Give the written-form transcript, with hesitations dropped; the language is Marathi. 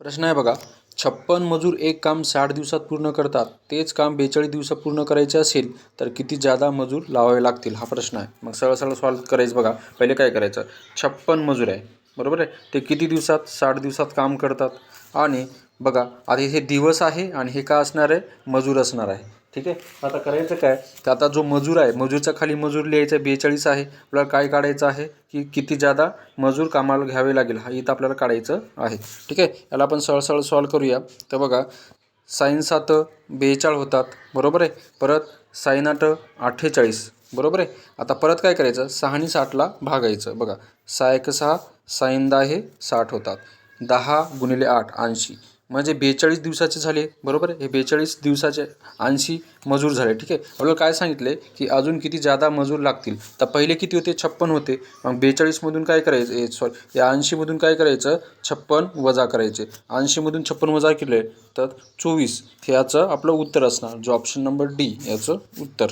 प्रश्न आहे बघा, 56 मजूर एक काम 60 दिवसात पूर्ण करतात, तेच काम 42 दिवसात पूर्ण करायचे असेल तर किती जादा मजूर लावावे लागतील, हा प्रश्न आहे. मग सरळ सरळ सॉल्व करायचं. बघा पहिले काय करायचं, 56 मजूर आहे बरोबर आहे, ते किती दिवसात, 60 दिवसात काम करतात. आणि बघा आता हे दिवस आहे आणि हे काय असणार आहे, मजूर असणार आहे. ठीक आहे, आता करायचं काय, तर आता जो मजूर आहे, मजूरच्या खाली मजूर लिहायचं 42 आहे. आपल्याला काय काढायचं आहे की किती जादा मजूर कामाला घ्यावे लागेल, हा इथं आपल्याला काढायचं आहे. ठीक आहे, याला आपण सरळ सरळ सॉल्व करूया. तर बघा साईन 7 42 होतात बरोबर आहे, परत साईन 8 48 बरोबर आहे. आता परत काय करायचं, 6 आणि 60ला भागायचं. बघा 6 1 6, साईन 10 हे 60 होतात, 10 गुणिले 8 80, म्हणजे 42 दिवसाचे झाले बरोबर आहे. हे 42 दिवसाचे 80 मजूर झाले. ठीक आहे, आपल्याला काय सांगितले की अजून किती जादा मजूर लागतील. तर पहिले किती होते, 56 होते. मग 42मधून काय करायचं, सॉरी या 80मधून काय करायचं, 56 वजा करायचे. 80मधून 56 वजा केले तर 24. हे याचं आपलं उत्तर असणार, जो ऑप्शन नंबर डी याचं उत्तर.